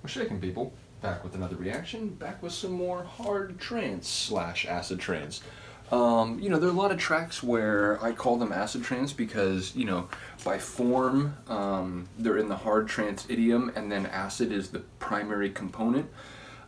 Well, shaking people, back with another reaction, back with some more hard trance slash acid trance. There are a lot of tracks where I call them acid trance because, by form, they're in the hard trance idiom, and then acid is the primary component.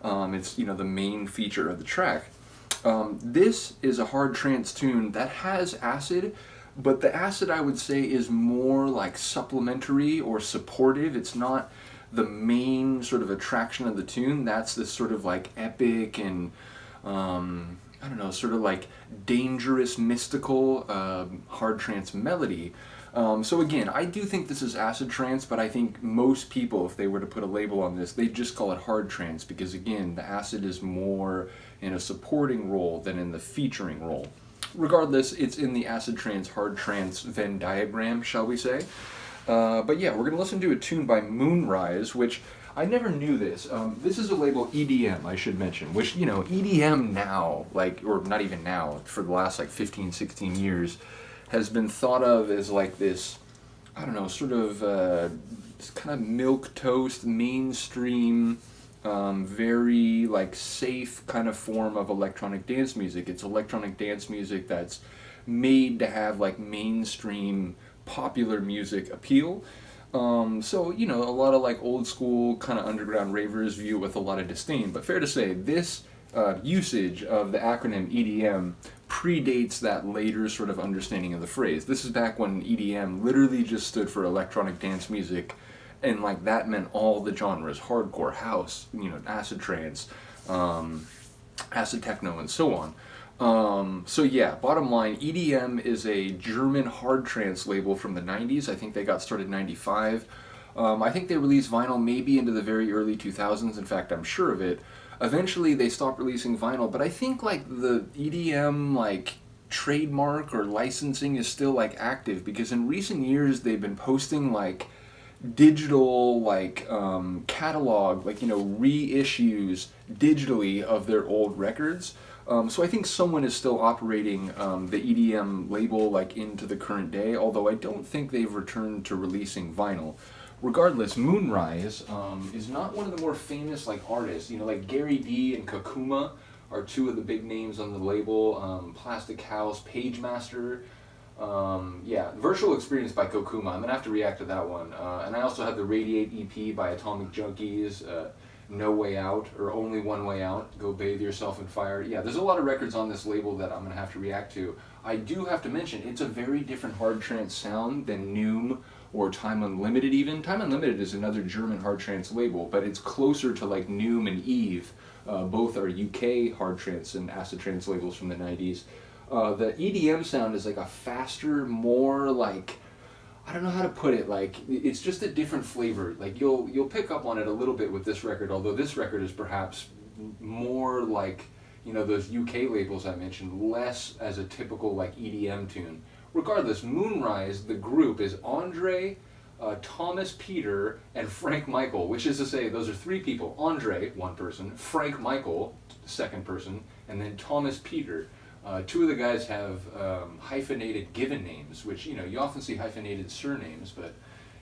It's, the main feature of the track. This is a hard trance tune that has acid, but the acid I would say is more like supplementary or supportive. It's not the main sort of attraction of the tune. That's this sort of like epic and I don't know, sort of like dangerous, mystical hard trance melody. So again, I do think this is acid trance, but I think most people, if they were to put a label on this, they'd just call it hard trance because again, the acid is more in a supporting role than in the featuring role. Regardless, it's in the acid trance, hard trance Venn diagram, shall we say. But yeah, we're going to listen to a tune by Moonrise, which I never knew this. This is a label EDM, I should mention, which, EDM now, or not even now, for the last 15, 16 years, has been thought of as this, I don't know, sort of kind of milquetoast, mainstream, very safe kind of form of electronic dance music. It's electronic dance music that's made to have mainstream popular music appeal. So, a lot of old school kind of underground ravers view it with a lot of disdain, but fair to say this usage of the acronym EDM predates that later sort of understanding of the phrase. This is back when EDM literally just stood for electronic dance music, and that meant all the genres: hardcore, house, acid trance, acid techno, and so on. So yeah, bottom line, EDM is a German hard trance label from the 90s. I think they got started in 95. I think they released vinyl maybe into the very early 2000s. In fact, I'm sure of it. Eventually they stopped releasing vinyl, but I think the EDM trademark or licensing is still active, because in recent years they've been posting digital catalog, reissues digitally of their old records. So I think someone is still operating the EDM label into the current day, although I don't think they've returned to releasing vinyl. Regardless, Moonrise is not one of the more famous artists. Gary D and Cocooma are two of the big names on the label. Plastic House, Page Master. Virtual Experience by Cocooma. I'm going to have to react to that one. And I also have the Radiate EP by Atomic Junkies. No Way Out, or Only One Way Out, Go Bathe Yourself in Fire. Yeah, there's a lot of records on this label that I'm going to have to react to. I do have to mention, it's a very different hard trance sound than Noom or Time Unlimited even. Time Unlimited is another German hard trance label, but it's closer to Noom and Eve. Both are UK hard trance and acid trance labels from the 90s. The EDM sound is a faster, more I don't know how to put it, it's just a different flavor. You'll pick up on it a little bit with this record, although this record is perhaps more those UK labels I mentioned, less as a typical EDM tune. Regardless, Moonrise, the group, is Andre, Thomas Peter, and Frank Michael, which is to say those are three people. Andre, one person; Frank Michael, second person; and then Thomas Peter. Two of the guys have hyphenated given names, which, you often see hyphenated surnames, but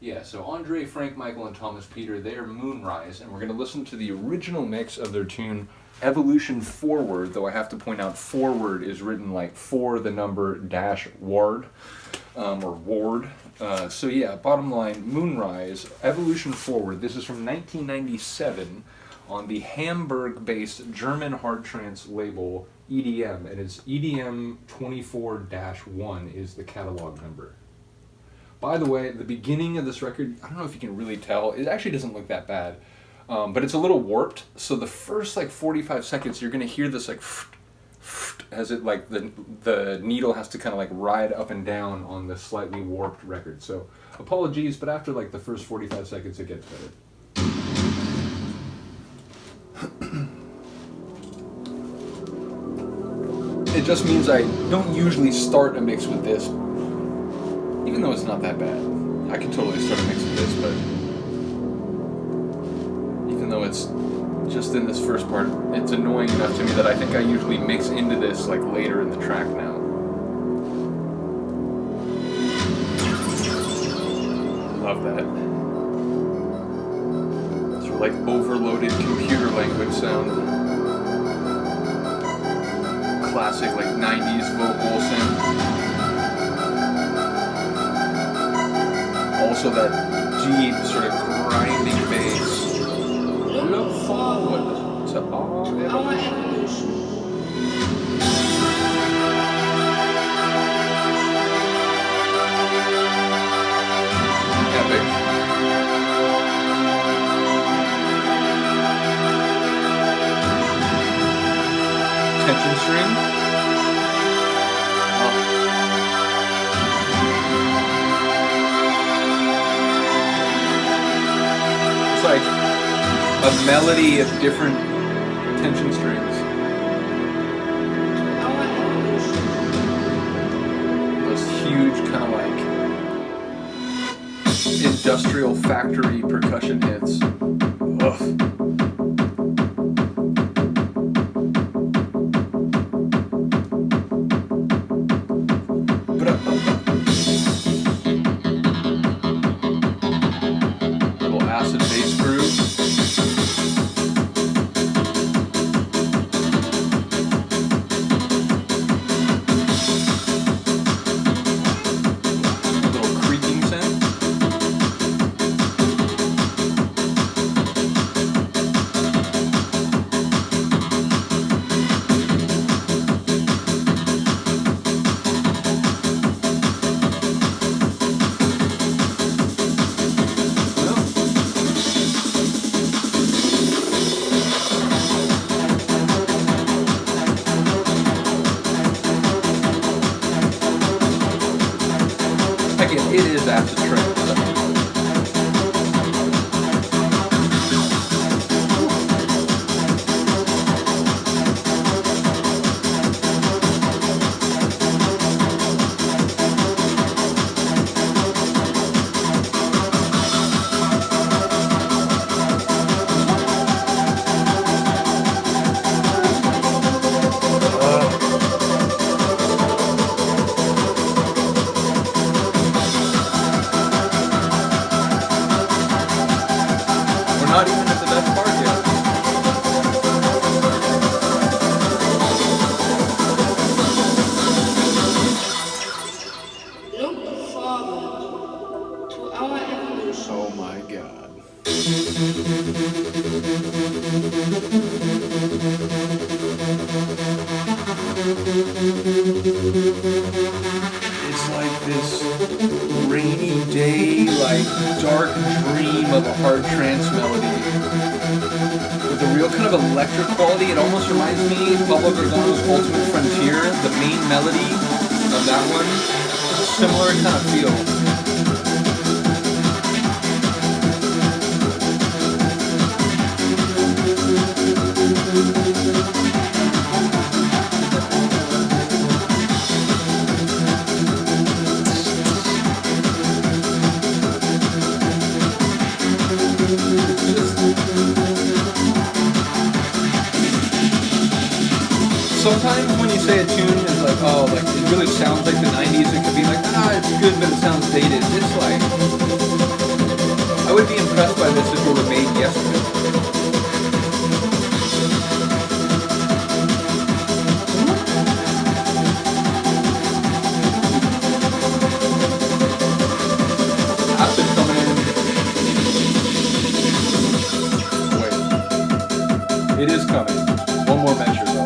yeah, so Andre, Frank Michael, and Thomas Peter, they're Moonrise, and we're going to listen to the original mix of their tune Evolution Forward, though I have to point out forward is written for the number dash ward, or ward. So yeah, bottom line, Moonrise, Evolution Forward. This is from 1997 on the Hamburg-based German hard trance label EDM, and it's EDM 24-1 is the catalog number. By the way, the beginning of this record, I don't know if you can really tell, it actually doesn't look that bad, but it's a little warped, so the first 45 seconds you're going to hear this as it the needle has to kind of ride up and down on the slightly warped record. So apologies, but after the first 45 seconds it gets better. It just means I don't usually start a mix with this, even though it's not that bad. I can totally start a mix with this, but even though it's just in this first part, it's annoying enough to me that I think I usually mix into this later in the track now. Love that. It's like overloaded computer language sound. Classic like 90s vocal synth. Also that deep sort of grinding bass. Look forward to our evolution. Epic. Tension string. It's like a melody of different tension strings. Those huge kind of like industrial factory percussion hits. Ugh. Little acid bass groove. Little creaking sound. Again, it is acid trance. Not even at the best part yet. Look forward to our evolution. Oh my god. It's like this rainy day, like dark dream of a hard trance melody with a real kind of electric quality. It almost reminds me of Pablo Gargano's Ultimate Frontier. The main melody of that one, similar kind of feel. Sometimes when you say a tune is like, oh, like it really sounds like the 90s, it could be like, it's good, but it sounds dated. It's like, I would be impressed by this if it were made yesterday. Acid coming in. Wait. It is coming. One more measure though.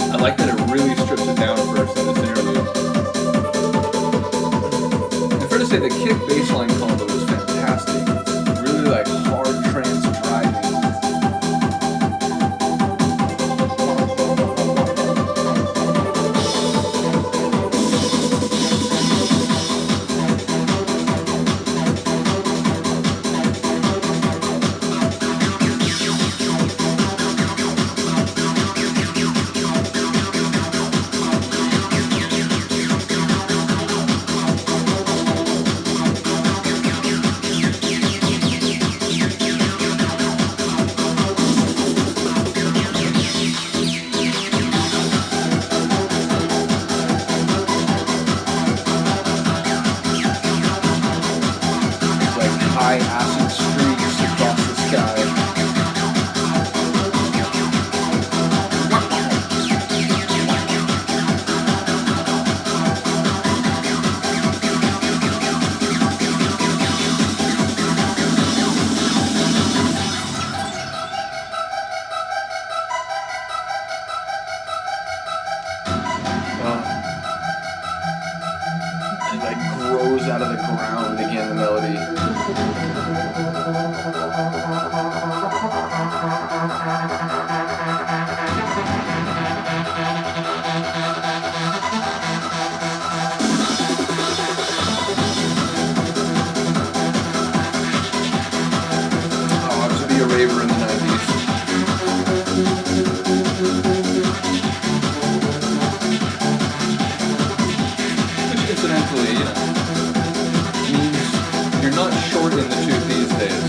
I like that it really strips it down first in this interlude. And fair to say the kick bassline combo is fantastic. It's really like hard trance driving. a raver in the 90s. Which incidentally, means you're not short in the tooth these days.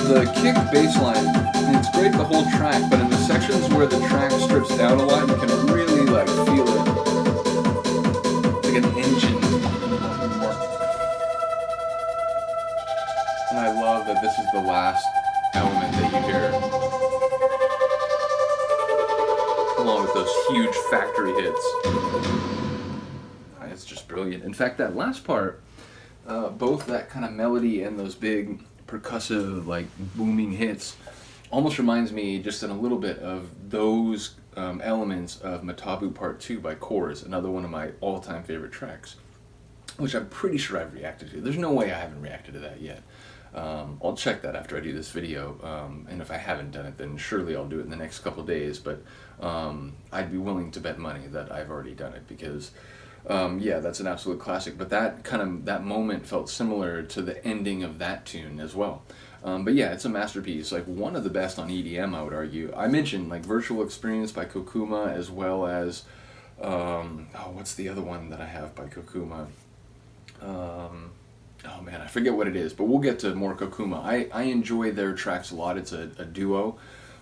The kick bass line, it's great the whole track, but in the sections where the track strips down a lot, you can really like feel it. It's like an engine. And I love that this is the last element that you hear. Along with those huge factory hits. It's just brilliant. In fact, that last part, both that kind of melody and those big percussive, like booming hits, almost reminds me just in a little bit of those elements of Matabu Part 2 by Chorus, another one of my all-time favorite tracks, which I'm pretty sure I've reacted to. There's no way I haven't reacted to that yet. I'll check that after I do this video, and if I haven't done it, then surely I'll do it in the next couple of days, but I'd be willing to bet money that I've already done it, because yeah, that's an absolute classic. But that moment felt similar to the ending of that tune as well. But yeah, it's a masterpiece, like one of the best on EDM, I would argue. I mentioned like Virtual Experience by Cocooma, as well as what's the other one that I have by Cocooma? Oh man, I forget what it is, but we'll get to more Cocooma. I enjoy their tracks a lot. It's a duo.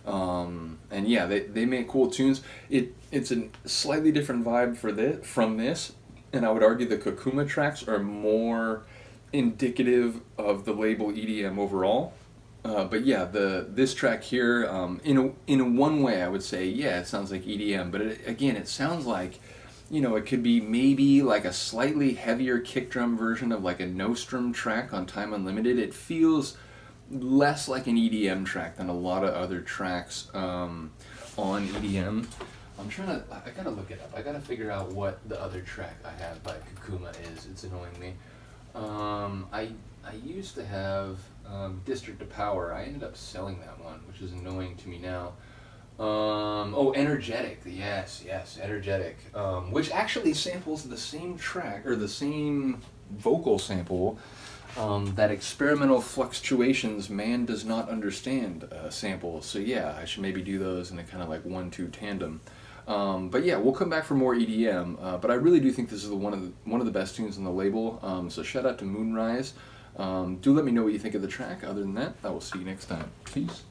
And yeah, they make cool tunes. It's a slightly different vibe from this, and I would argue the Cocooma tracks are more indicative of the label EDM overall. But yeah, this track here, in one way, I would say, yeah, it sounds like EDM. But again, it sounds like, it could be maybe like a slightly heavier kick drum version of like a Nostrum track on Time Unlimited. It feels less like an EDM track than a lot of other tracks on EDM. I gotta look it up. I gotta figure out what the other track I have by Cocooma is. It's annoying me. I used to have District of Power. I ended up selling that one, which is annoying to me now. Energetic. Yes, Energetic. Which actually samples the same track, or the same vocal sample, that Experimental Fluctuations Man Does Not Understand sample. So yeah, I should maybe do those in a kind of like 1-2 tandem. But yeah, we'll come back for more EDM. But I really do think this is one of the best tunes on the label. So shout out to Moonrise. Do let me know what you think of the track. Other than that, I will see you next time. Peace.